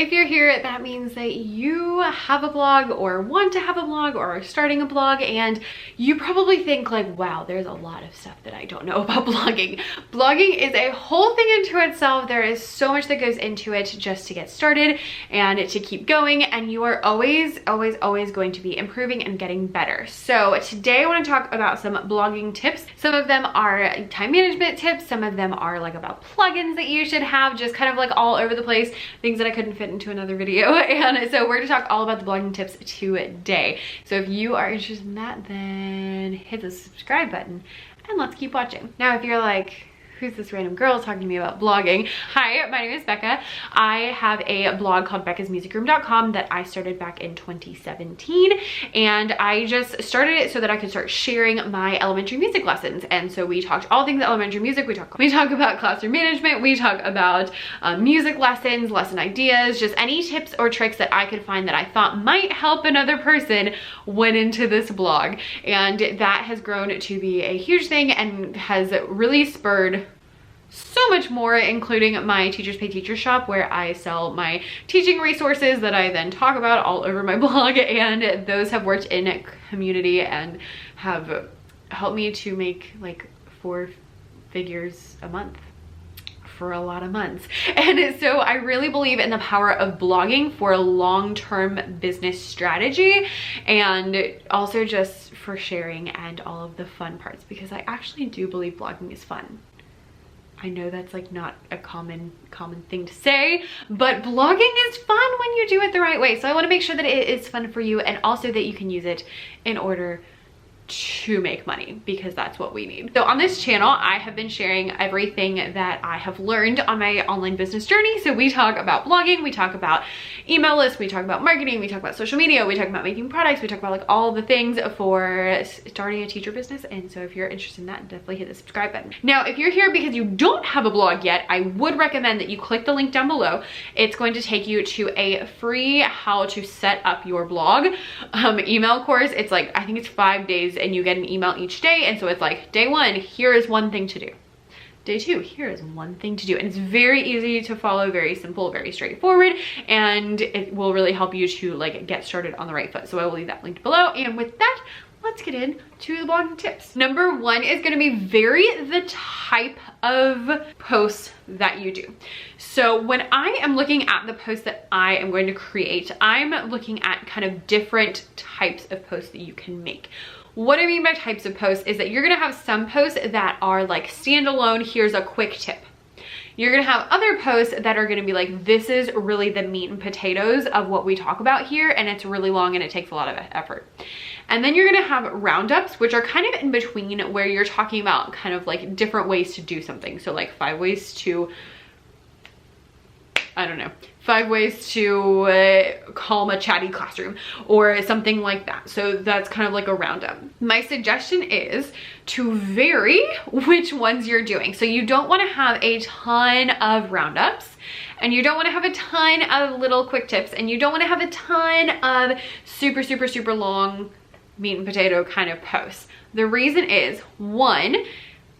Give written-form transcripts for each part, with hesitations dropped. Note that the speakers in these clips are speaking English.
If you're here, that means that you have a blog or want to have a blog or are starting a blog, and you probably think like, wow, there's a lot of stuff that I don't know about blogging. Blogging is a whole thing into itself. There is so much that goes into it just to get started and to keep going, and you are always going to be improving and getting better. So today I want to talk about some blogging tips. Some of them are time management tips, some of them are like about plugins that you should have, just kind of like all over the place, things that I couldn't fit into another video. And so we're gonna talk all about the blogging tips today. So if you are interested in that, then hit the subscribe button and let's keep watching. Now, if you're like, who's this random girl talking to me about blogging? Hi, my name is Becca. I have a blog called beccasmusicroom.com that I started back in 2017, and I just started it so that I could start sharing my elementary music lessons. And so we talked all things elementary music. We talk about classroom management, we talk about music lessons, lesson ideas, just any tips or tricks that I could find that I thought might help another person went into this blog. And that has grown to be a huge thing and has really spurred so much more, including my Teachers Pay Teachers shop, where I sell my teaching resources that I then talk about all over my blog, and those have worked in community and have helped me to make like 4 figures a month for a lot of months. And so I really believe in the power of blogging for a long-term business strategy, and also just for sharing and all of the fun parts, because I actually do believe blogging is fun. I know that's like not a common thing to say, but blogging is fun when you do it the right way. So I want to make sure that it is fun for you, and also that you can use it in order to make money, because that's what we need. So on this channel, I have been sharing everything that I have learned on my online business journey. So we talk about blogging, we talk about email lists, we talk about marketing, we talk about social media, we talk about making products, we talk about like all the things for starting a teacher business. And so if you're interested in that, definitely hit the subscribe button. Now, if you're here because you don't have a blog yet, I would recommend that you click the link down below. It's going to take you to a free how to set up your blog email course. It's like, I think it's 5 days, and you get an email each day. And so it's like, day 1, here is one thing to do. Day 2, here is one thing to do. And it's very easy to follow, very simple, very straightforward, and it will really help you to like get started on the right foot. So I will leave that linked below. And with that, let's get into the blogging tips. Number 1 is gonna be vary the type of posts that you do. So when I am looking at the posts that I am going to create, I'm looking at kind of different types of posts that you can make. What I mean by types of posts is that you're gonna have some posts that are like standalone, here's a quick tip. You're gonna have other posts that are gonna be like, this is really the meat and potatoes of what we talk about here, and it's really long and it takes a lot of effort. And then you're gonna have roundups, which are kind of in between, where you're talking about kind of like different ways to do something. So like 5 ways to, I don't know, 5 ways to calm a chatty classroom or something like that. So that's kind of like a roundup. My suggestion is to vary which ones you're doing. So you don't want to have a ton of roundups, and you don't want to have a ton of little quick tips, and you don't want to have a ton of super long meat and potato kind of posts. The reason is, 1,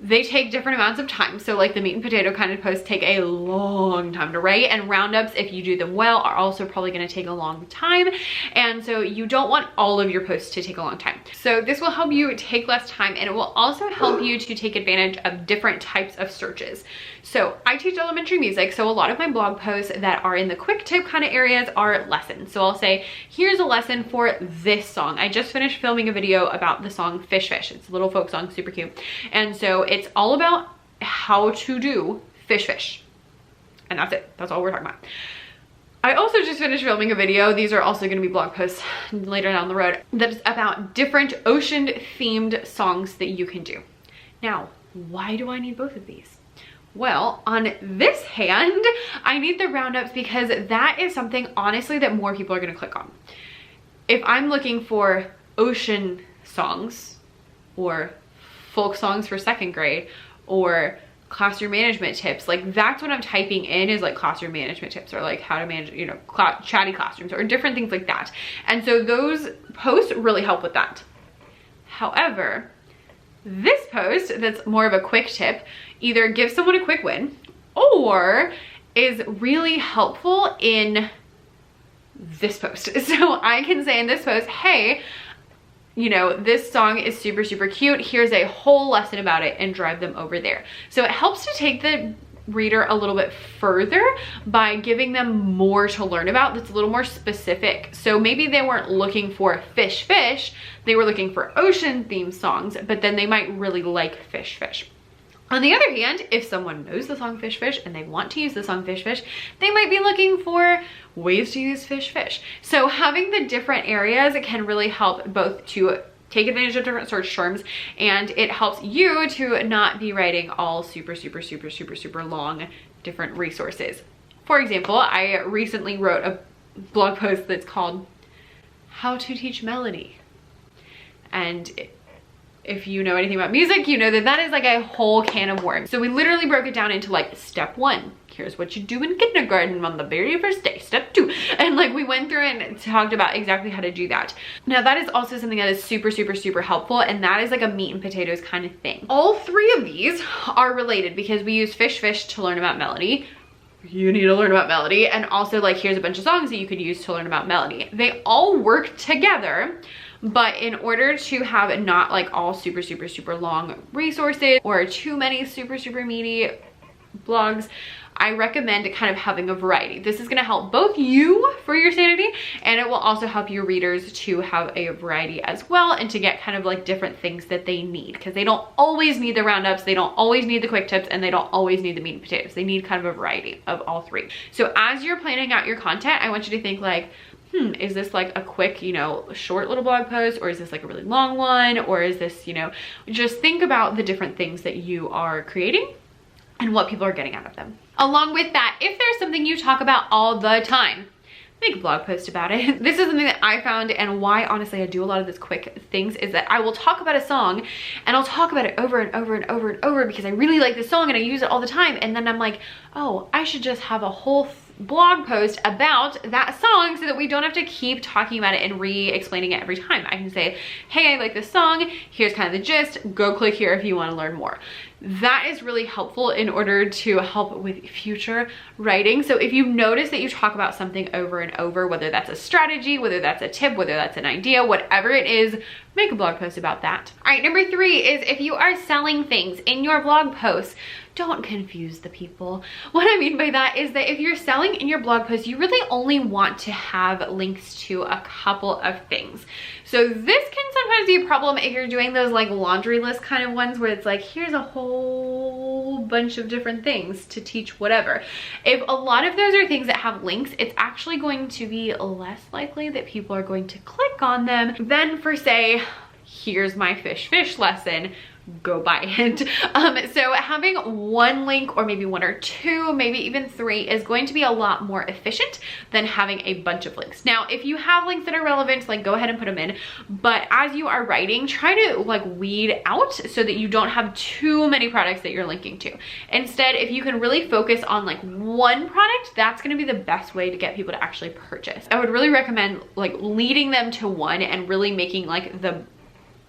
they take different amounts of time. So like the meat and potato kind of posts take a long time to write, and roundups, if you do them well, are also probably going to take a long time. And so you don't want all of your posts to take a long time. So this will help you take less time, and it will also help you to take advantage of different types of searches. So I teach elementary music, so a lot of my blog posts that are in the quick tip kind of areas are lessons. So I'll say, here's a lesson for this song. I just finished filming a video about the song Fish Fish. It's a little folk song, super cute. And so it's all about how to do Fish Fish. And that's it. That's all we're talking about. I also just finished filming a video. These are also going to be blog posts later down the road. That is about different ocean themed songs that you can do. Now, why do I need both of these? Well, on this hand, I need the roundups because that is something, honestly, that more people are going to click on. If I'm looking for ocean songs or folk songs for 2nd grade or classroom management tips, like that's what I'm typing in, is like classroom management tips, or like how to manage, you know, chatty classrooms, or different things like that. And so those posts really help with that. However, this post that's more of a quick tip either gives someone a quick win or is really helpful in this post. So I can say in this post, hey, you know, this song is super, super cute. Here's a whole lesson about it, and drive them over there. So it helps to take the reader a little bit further by giving them more to learn about that's a little more specific. So maybe they weren't looking for fish, they were looking for ocean themed songs, but then they might really like fish. On the other hand, if someone knows the song Fish Fish and they want to use the song Fish Fish, they might be looking for ways to use Fish Fish. So having the different areas can really help both to take advantage of different search terms, and it helps you to not be writing all super long different resources. For example, I recently wrote a blog post that's called How to Teach Melody. And if you know anything about music, you know that that is like a whole can of worms. So we literally broke it down into like step 1. Here's what you do in kindergarten on the very first day. Step 2. And like we went through and talked about exactly how to do that. Now that is also something that is super helpful, and that is like a meat and potatoes kind of thing. All 3 of these are related because we use Fish Fish to learn about melody. You need to learn about melody, and also like here's a bunch of songs that you could use to learn about melody. They all work together. But in order to have not like all super long resources or too many super meaty blogs, I recommend kind of having a variety. This is gonna help both you for your sanity, and it will also help your readers to have a variety as well, and to get kind of like different things that they need, because they don't always need the roundups, they don't always need the quick tips, and they don't always need the meat and potatoes. They need kind of a variety of all 3. So as you're planning out your content, I want you to think like, is this like a quick, you know, short little blog post, or is this like a really long one, or is this, you know, just think about the different things that you are creating and what people are getting out of them. Along with that, if there's something you talk about all the time, make a blog post about it. This is something that I found, and why honestly I do a lot of this quick things, is that I will talk about a song and I'll talk about it over and over because I really like this song and I use it all the time, and then I'm like, oh, I should just have a whole blog post about that song so that we don't have to keep talking about it and re-explaining it every time. I can say, hey, I like this song, here's kind of the gist, go click here if you want to learn more. That is really helpful in order to help with future writing. So if you notice that you talk about something over and over, whether that's a strategy, whether that's a tip, whether that's an idea, whatever it is, make a blog post about that. All right, number 3 is if you are selling things in your blog posts, don't confuse the people. What I mean by that is that if you're selling in your blog post, you really only want to have links to a couple of things. So this can sometimes be a problem if you're doing those like laundry list kind of ones where it's like, here's a whole bunch of different things to teach whatever. If a lot of those are things that have links, it's actually going to be less likely that people are going to click on them than for say, here's my fish lesson, go buy it. So having 1 link, or maybe 1 or 2, maybe even 3, is going to be a lot more efficient than having a bunch of links. Now, if you have links that are relevant, like go ahead and put them in, but as you are writing, try to like weed out so that you don't have too many products that you're linking to. Instead, if you can really focus on like 1 product, that's going to be the best way to get people to actually purchase. I would really recommend like leading them to 1 and really making like the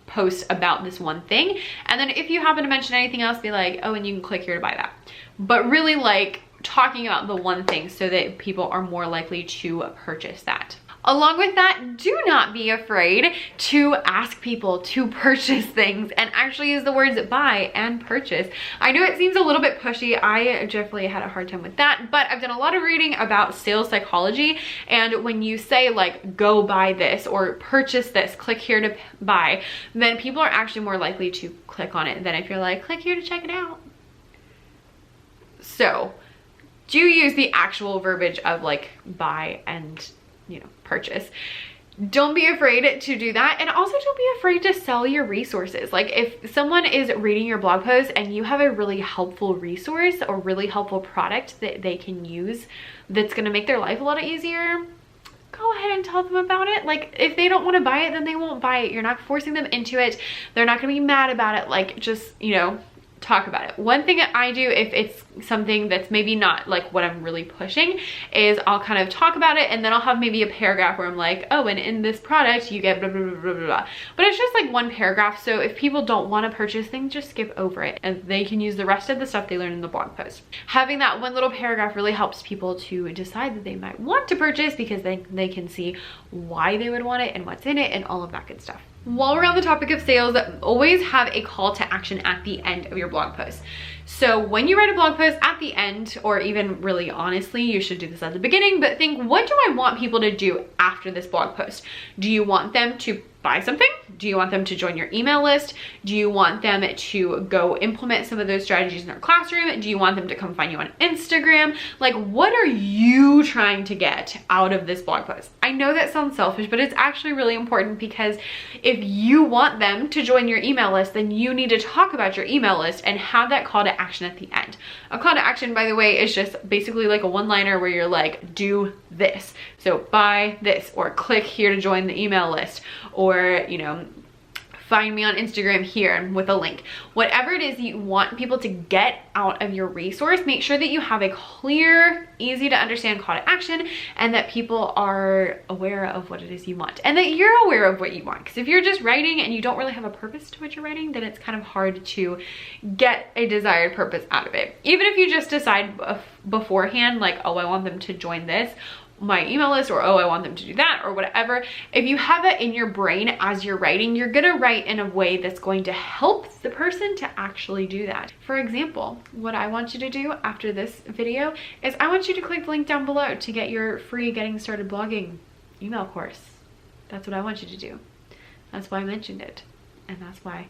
post about this 1 thing, and then if you happen to mention anything else, be like, oh, and you can click here to buy that. But really like talking about the 1 thing so that people are more likely to purchase that. Along with that, do not be afraid to ask people to purchase things and actually use the words buy and purchase. I know it seems a little bit pushy. I definitely had a hard time with that, but I've done a lot of reading about sales psychology, and when you say like, go buy this or purchase this, click here to buy, then people are actually more likely to click on it than if you're like, click here to check it out. So do use the actual verbiage of like buy and, you know, purchase. Don't be afraid to do that, and also don't be afraid to sell your resources. Like if someone is reading your blog post and you have a really helpful resource or really helpful product that they can use that's going to make their life a lot easier, go ahead and tell them about it. Like if they don't want to buy it, then they won't buy it. You're not forcing them into it. They're not going to be mad about it. Like just, you know, talk about it. One thing that I do if it's something that's maybe not like what I'm really pushing is I'll kind of talk about it, and then I'll have maybe a paragraph where I'm like, oh, and in this product you get blah, blah, blah, blah, blah. But it's just like one paragraph. So if people don't want to purchase things, just skip over it and they can use the rest of the stuff they learn in the blog post. Having that one little paragraph really helps people to decide that they might want to purchase because they can see why they would want it and what's in it and all of that good stuff. While we're on the topic of sales, always have a call to action at the end of your blog post. So when you write a blog post at the end, or even really honestly, you should do this at the beginning, but think, what do I want people to do after this blog post? Do you want them to buy something? Do you want them to join your email list? Do you want them to go implement some of those strategies in their classroom? Do you want them to come find you on Instagram? Like, what are you trying to get out of this blog post? I know that sounds selfish, but it's actually really important, because if you want them to join your email list, then you need to talk about your email list and have that call to action at the end. A call to action, by the way, is just basically like a one-liner where you're like, do this. So buy this, or click here to join the email list, or, you know, find me on Instagram here with a link. Whatever it is you want people to get out of your resource, make sure that you have a clear, easy to understand call to action, and that people are aware of what it is you want, and that you're aware of what you want. Because if you're just writing and you don't really have a purpose to what you're writing, then it's kind of hard to get a desired purpose out of it. Even if you just decide beforehand, like, oh, I want them to join this, my email list, or oh, I want them to do that, or whatever. If you have that in your brain as you're writing, you're gonna write in a way that's going to help the person to actually do that. For example, what I want you to do after this video is I want you to click the link down below to get your free Getting Started Blogging email course. That's what I want you to do. That's why I mentioned it, and that's why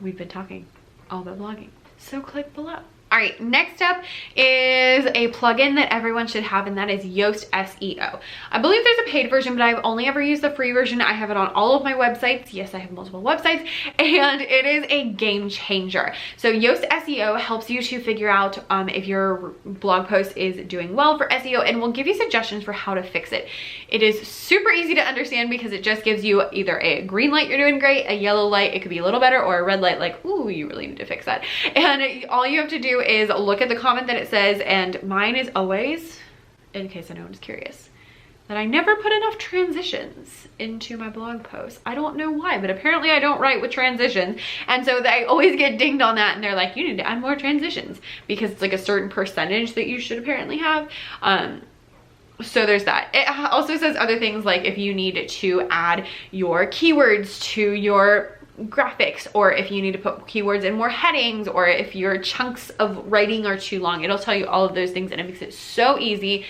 we've been talking all about blogging. So click below. All right, next up is a plugin that everyone should have, and that is Yoast SEO. I believe there's a paid version, but I've only ever used the free version. I have it on all of my websites. Yes, I have multiple websites, and it is a game changer. So Yoast SEO helps you to figure out if your blog post is doing well for SEO, and will give you suggestions for how to fix it. It is super easy to understand because it just gives you either a green light, you're doing great, a yellow light, it could be a little better, or a red light, like, ooh, you really need to fix that. And all you have to do is look at the comment that it says, and mine is always, in case anyone's curious, that I never put enough transitions into my blog posts. I don't know why, but apparently I don't write with transitions, and so I always get dinged on that, and they're like, you need to add more transitions, because it's like a certain percentage that you should apparently have. So there's that. It also says other things, like if you need to add your keywords to your graphics, or if you need to put keywords in more headings, or if your chunks of writing are too long. It'll tell you all of those things, and it makes it so easy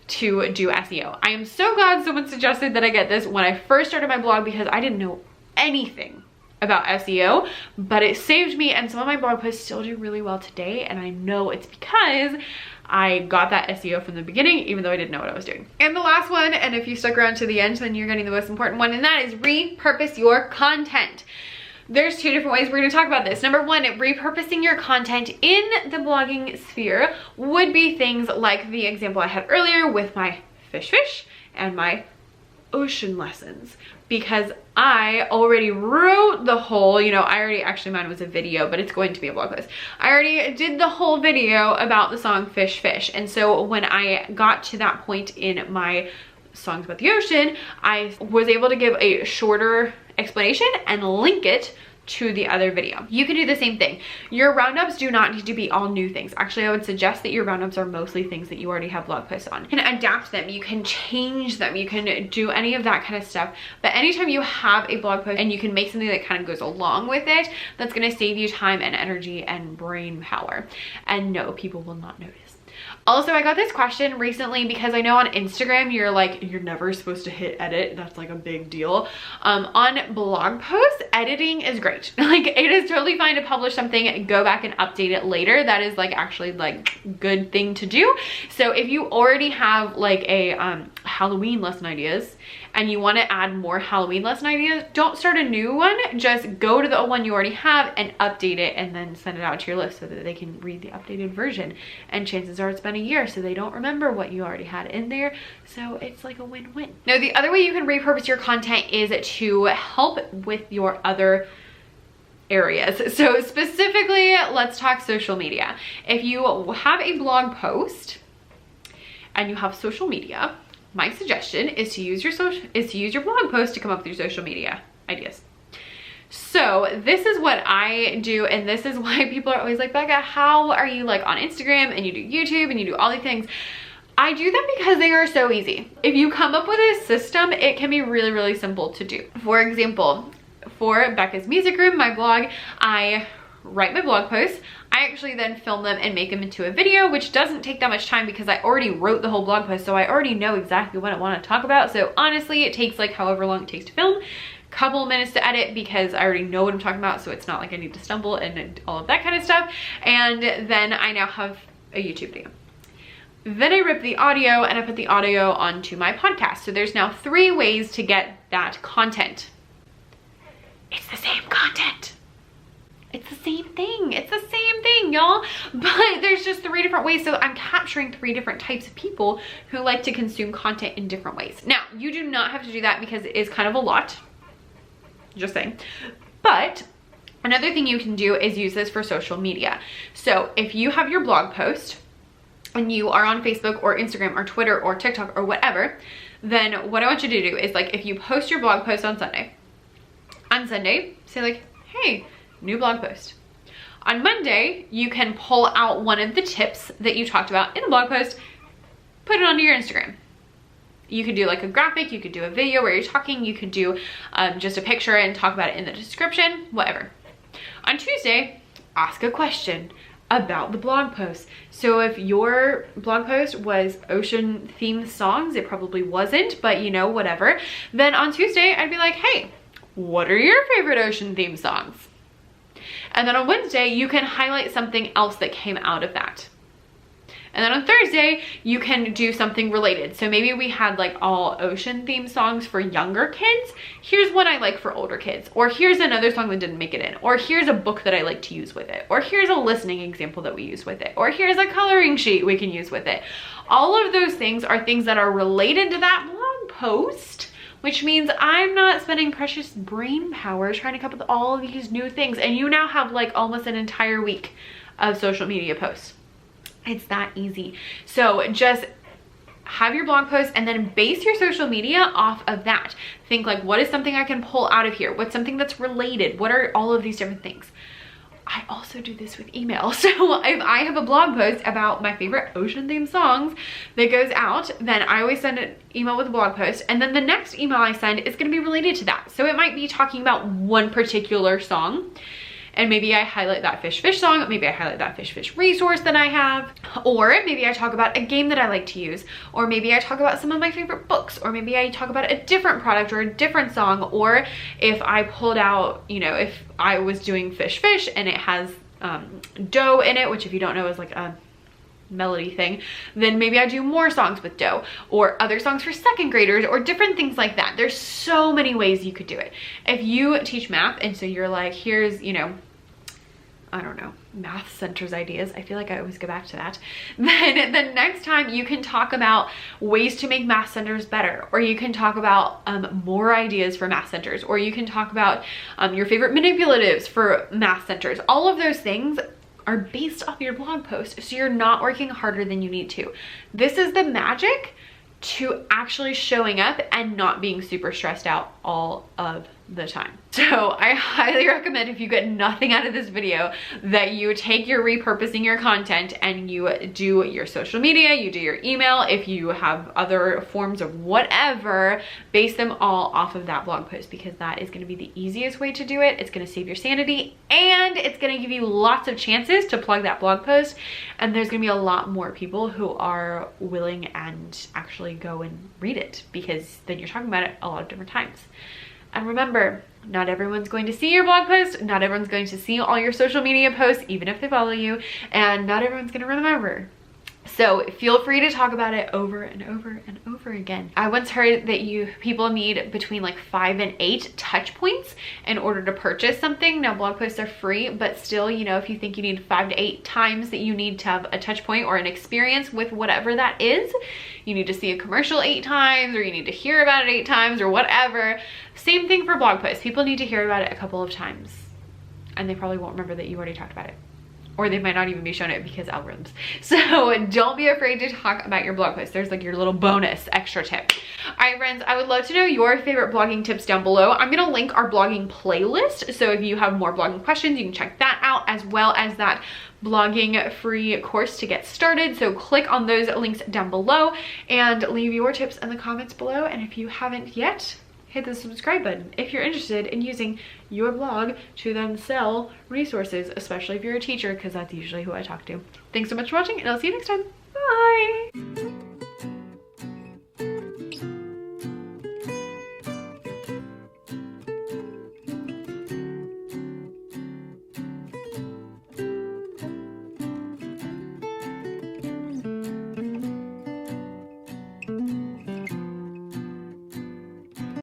to do SEO. I am so glad someone suggested that I get this when I first started my blog, because I didn't know anything about SEO, but it saved me, and some of my blog posts still do really well today, and I know it's because I got that SEO from the beginning, even though I didn't know what I was doing. And the last one, and if you stuck around to the end, then you're getting the most important one, and that is repurpose your content. There's two different ways we're going to talk about this. Number one, repurposing your content in the blogging sphere would be things like the example I had earlier with my fish and my ocean lessons, because I already wrote the whole, you know, actually mine was a video, but it's going to be a blog post. I already did the whole video about the song Fish. And so when I got to that point in my songs about the ocean, I was able to give a shorter explanation and link it to the other video. You can do the same thing. Your roundups do not need to be all new things. Actually, I would suggest that your roundups are mostly things that you already have blog posts on. You can adapt them, you can change them, you can do any of that kind of stuff. But anytime you have a blog post and you can make something that kind of goes along with it, that's going to save you time and energy and brain power. And no, people will not notice. Also, I got this question recently because I know on Instagram you're never supposed to hit edit. That's like a big deal. On blog posts, editing is great. Like, it is totally fine to publish something, go back and update it later. That is like actually like good thing to do. So if you already have like a Halloween lesson ideas and you want to add more Halloween lesson ideas, don't start a new one. Just go to the one you already have and update it, and then send it out to your list so that they can read the updated version. And chances are it's been a year, so they don't remember what you already had in there. So it's like a win-win. Now, the other way you can repurpose your content is to help with your other areas. So specifically, let's talk social media. If you have a blog post and you have social media, my suggestion is to use your blog post to come up with your social media ideas. So this is what I do, and this is why people are always like, Becca, how are you like on Instagram and you do YouTube and you do all these things? I do them because they are so easy. If you come up with a system, it can be really, really simple to do. For example, for Becca's Music Room, my blog, I write my blog posts. I actually then film them and make them into a video, which doesn't take that much time because I already wrote the whole blog post, so I already know exactly what I want to talk about. So honestly, it takes like however long it takes to film, couple of minutes to edit because I already know what I'm talking about, so it's not like I need to stumble and all of that kind of stuff. And then I now have a YouTube video. Then I rip the audio and I put the audio onto my podcast. So there's now 3 ways to get that content. It's the same content. It's the same thing. It's the same thing, y'all. But there's just 3 different ways. So I'm capturing 3 different types of people who like to consume content in different ways. Now, you do not have to do that because it is kind of a lot. Just saying. But another thing you can do is use this for social media. So if you have your blog post and you are on Facebook or Instagram or Twitter or TikTok or whatever, then what I want you to do is, like, if you post your blog post on Sunday, say like, hey, new blog post. On Monday, you can pull out one of the tips that you talked about in a blog post, put it onto your Instagram. You could do like a graphic, you could do a video where you're talking, you could do just a picture and talk about it in the description, whatever. On Tuesday, ask a question about the blog post. So if your blog post was ocean themed songs, it probably wasn't, but you know, whatever. Then on Tuesday, I'd be like, hey, what are your favorite ocean themed songs? And then on Wednesday, you can highlight something else that came out of that. And then on Thursday, you can do something related. So maybe we had like all ocean themed songs for younger kids. Here's one I like for older kids. Or here's another song that didn't make it in. Or here's a book that I like to use with it. Or here's a listening example that we use with it. Or here's a coloring sheet we can use with it. All of those things are things that are related to that blog post, which means I'm not spending precious brain power trying to come up with all of these new things. And you now have like almost an entire week of social media posts. It's that easy. So just have your blog post and then base your social media off of that. Think like, what is something I can pull out of here? What's something that's related? What are all of these different things? I also do this with email. So if I have a blog post about my favorite ocean themed songs that goes out, then I always send an email with a blog post. And then the next email I send is going to be related to that. So it might be talking about one particular song. And maybe I highlight that fish song, maybe I highlight that fish resource that I have, or maybe I talk about a game that I like to use, or maybe I talk about some of my favorite books, or maybe I talk about a different product or a different song, or if I pulled out, you know, if I was doing fish and it has dough in it, which if you don't know is like a melody thing, then maybe I do more songs with dough, or other songs for second graders, or different things like that. There's so many ways you could do it. If you teach math and so you're like, here's, you know, I don't know, math centers ideas. I feel like I always go back to that. Then the next time you can talk about ways to make math centers better, or you can talk about more ideas for math centers, or you can talk about your favorite manipulatives for math centers. All of those things are based off your blog post, so you're not working harder than you need to. This is the magic to actually showing up and not being super stressed out all of the time. So I highly recommend, if you get nothing out of this video, that you take your repurposing your content and you do your social media, you do your email. If you have other forms of whatever, base them all off of that blog post, because that is going to be the easiest way to do it. It's going to save your sanity, and it's going to give you lots of chances to plug that blog post. And there's going to be a lot more people who are willing and actually go and read it, because then you're talking about it a lot of different times. And remember, not everyone's going to see your blog post, not everyone's going to see all your social media posts, even if they follow you, and not everyone's going to remember. So feel free to talk about it over and over and over again. I once heard that people need between like 5 and 8 touch points in order to purchase something. Now blog posts are free, but still, you know, if you think you need 5 to 8 times that you need to have a touch point or an experience with whatever that is, you need to see a commercial 8 times, or you need to hear about it 8 times, or whatever. Same thing for blog posts. People need to hear about it a couple of times. and they probably won't remember that you already talked about it. Or they might not even be shown it because algorithms. So don't be afraid to talk about your blog post. There's like your little bonus extra tip. All right, friends, I would love to know your favorite blogging tips down below. I'm gonna link our blogging playlist. So if you have more blogging questions, you can check that out, as well as that blogging free course to get started. So click on those links down below and leave your tips in the comments below. And if you haven't yet, hit the subscribe button if you're interested in using your blog to then sell resources, especially if you're a teacher, because that's usually who I talk to. Thanks so much for watching, and I'll see you next time. Bye.